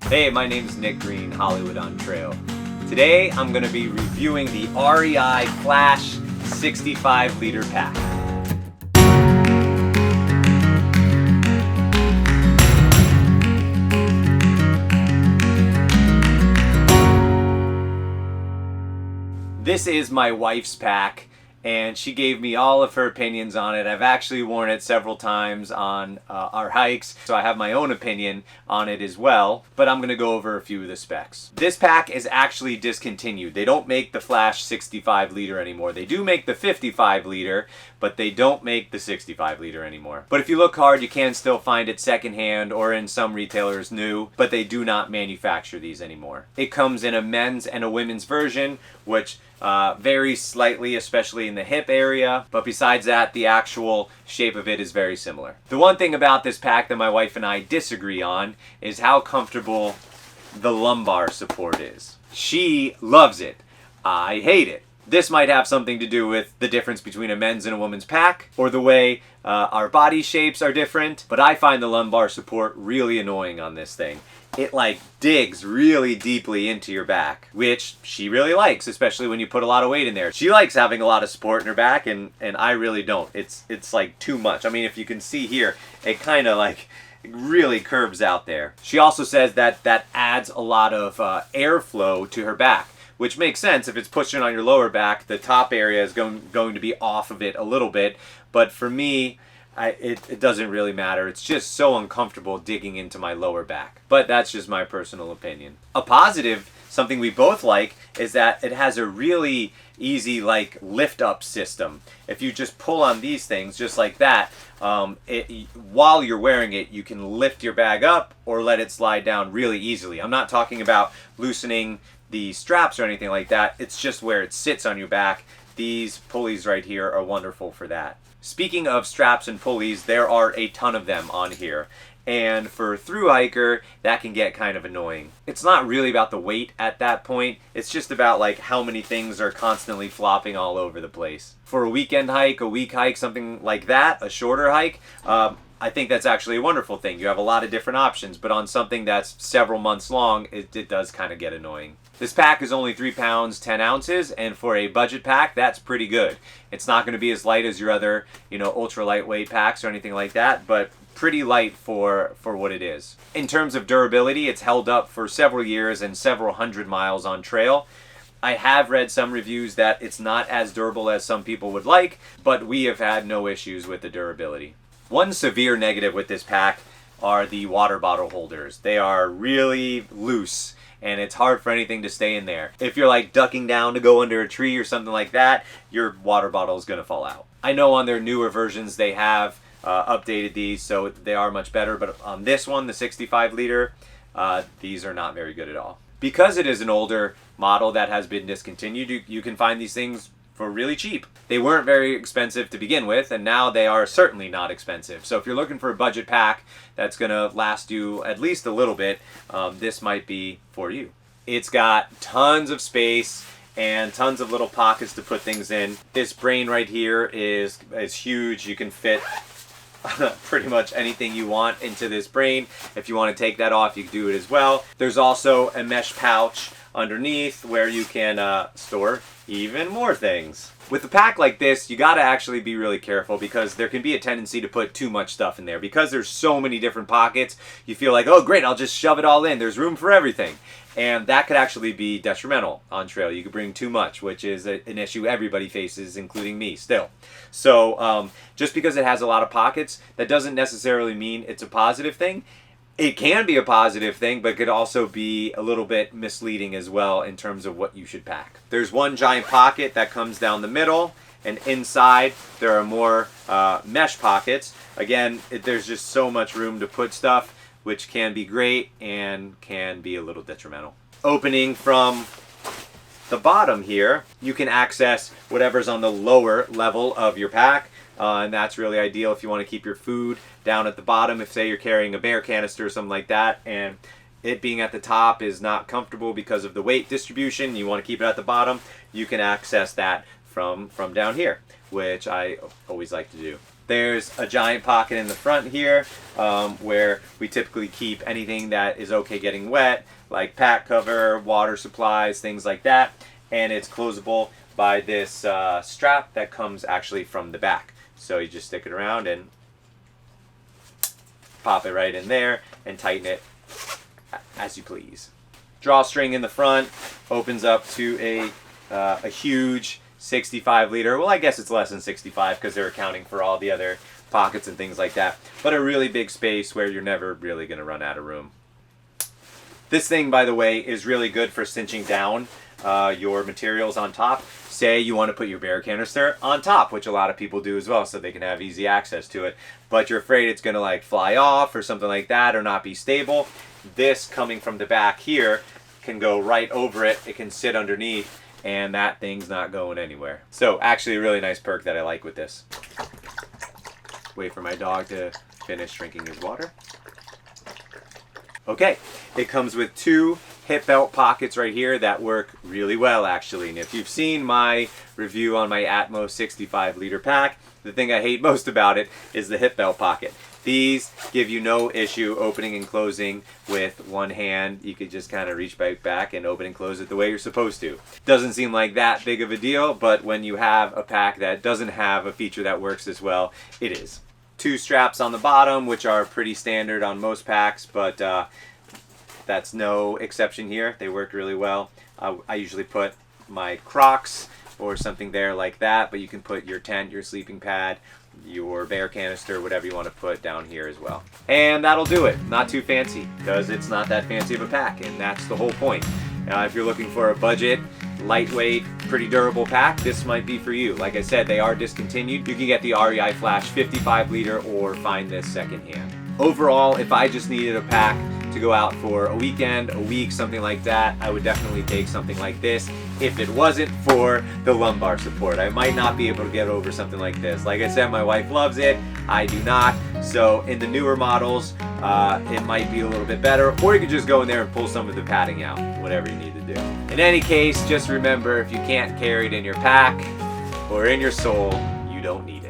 Hey, my name is Nick Green, Hollywood on Trail. Today I'm going to be reviewing the REI Flash 65-liter pack. This is my wife's pack, and she gave me all of her opinions on it. I've actually worn it several times on our hikes, so I have my own opinion on it as well, but I'm going to go over a few of the specs. This pack is actually discontinued. They don't make the Flash 65-liter anymore. They do make the 55-liter, but they don't make the 65-liter anymore. But if you look hard, you can still find it secondhand or in some retailers new, but they do not manufacture these anymore. It comes in a men's and a women's version, which varies slightly, especially in the hip area, but besides that, the actual shape of it is very similar. The one thing about this pack that my wife and I disagree on is how comfortable the lumbar support is. She loves it. I hate it. This might have something to do with the difference between a men's and a woman's pack, or the way our body shapes are different, but I find the lumbar support really annoying on this thing. It like digs really deeply into your back, which she really likes, especially when you put a lot of weight in there. She likes having a lot of support in her back, and I really don't. It's like too much. I mean, if you can see here, it kind of like really curves out there. She also says that that adds a lot of airflow to her back, which makes sense. If it's pushing on your lower back, the top area is going to be off of it a little bit. But for me, it doesn't really matter. It's just so uncomfortable digging into my lower back. But that's just my personal opinion. A positive, something we both like, is that it has a really easy like lift up system. If you just pull on these things just like that, while you're wearing it, you can lift your bag up or let it slide down really easily. I'm not talking about loosening the straps or anything like that. It's just where it sits on your back. These pulleys right here are wonderful for that. Speaking of straps and pulleys, there are a ton of them on here. And for a thru hiker, that can get kind of annoying. It's not really about the weight at that point. It's just about like how many things are constantly flopping all over the place. For a weekend hike, a week hike, something like that, a shorter hike, I think that's actually a wonderful thing. You have a lot of different options, but on something that's several months long, it does kind of get annoying. This pack is only 3 pounds, 10 ounces, and for a budget pack, that's pretty good. It's not going to be as light as your other, ultra lightweight packs or anything like that, but pretty light for what it is. In terms of durability, it's held up for several years and several hundred miles on trail. I have read some reviews that it's not as durable as some people would like, but we have had no issues with the durability. One severe negative with this pack are the water bottle holders. They are really loose, and it's hard for anything to stay in there. If you're like ducking down to go under a tree or something like that, your water bottle is going to fall out. I know on their newer versions they have updated these, so they are much better, but on this one, the 65-liter, these are not very good at all. Because it is an older model that has been discontinued, you can find these things for really cheap. They weren't very expensive to begin with, and now they are certainly not expensive. So if you're looking for a budget pack that's gonna last you at least a little bit, this might be for you. It's got tons of space and tons of little pockets to put things in. This brain right here is huge. You can fit pretty much anything you want into this brain. If you want to take that off, you can do it as well. There's also a mesh pouch underneath where you can store even more things. With a pack like this, you gotta actually be really careful because there can be a tendency to put too much stuff in there. Because there's so many different pockets, you feel like, oh great, I'll just shove it all in. There's room for everything. And that could actually be detrimental on trail. You could bring too much, which is an issue everybody faces, including me still. So just because it has a lot of pockets, that doesn't necessarily mean it's a positive thing. It can be a positive thing, but could also be a little bit misleading as well in terms of what you should pack. There's one giant pocket that comes down the middle, and inside there are more mesh pockets. Again, there's just so much room to put stuff, which can be great and can be a little detrimental. Opening from the bottom here, you can access whatever's on the lower level of your pack. And that's really ideal if you want to keep your food down at the bottom. If say you're carrying a bear canister or something like that, and it being at the top is not comfortable because of the weight distribution, you want to keep it at the bottom, you can access that from down here, which I always like to do. There's a giant pocket in the front here where we typically keep anything that is okay getting wet, like pack cover, water supplies, things like that. And it's closable by this strap that comes actually from the back. So you just stick it around and pop it right in there and tighten it as you please. Drawstring in the front opens up to a huge 65 liter. Well, I guess it's less than 65 because they're accounting for all the other pockets and things like that. But a really big space where you're never really going to run out of room. This thing, by the way, is really good for cinching down your materials on top. Say you want to put your bear canister on top, which a lot of people do as well, so they can have easy access to it. But you're afraid it's going to like fly off or something like that or not be stable. This coming from the back here can go right over it. It can sit underneath and that thing's not going anywhere. So actually a really nice perk that I like with this. Wait for my dog to finish drinking his water. Okay, it comes with 2 hip belt pockets right here that work really well actually. And if you've seen my review on my Atmos 65 liter pack, the thing I hate most about it is the hip belt pocket. These give you no issue opening and closing with one hand. You could just kind of reach back and open and close it the way you're supposed to. Doesn't seem like that big of a deal, but when you have a pack that doesn't have a feature that works as well, it is. 2 straps on the bottom, which are pretty standard on most packs, but that's no exception here. They work really well. I usually put my Crocs or something there like that, but you can put your tent, your sleeping pad, your bear canister, whatever you want to put down here as well. And that'll do it. Not too fancy, because it's not that fancy of a pack, and that's the whole point. If you're looking for a budget, lightweight, pretty durable pack, this might be for you. Like I said, they are discontinued. You can get the REI Flash 55 liter or find this secondhand. Overall, if I just needed a pack to go out for a weekend, a week, something like that, I would definitely take something like this if it wasn't for the lumbar support. I might not be able to get over something like this. Like I said, my wife loves it, I do not. So in the newer models, it might be a little bit better, or you could just go in there and pull some of the padding out, whatever you need to do. In any case, just remember, if you can't carry it in your pack or in your sole, you don't need it.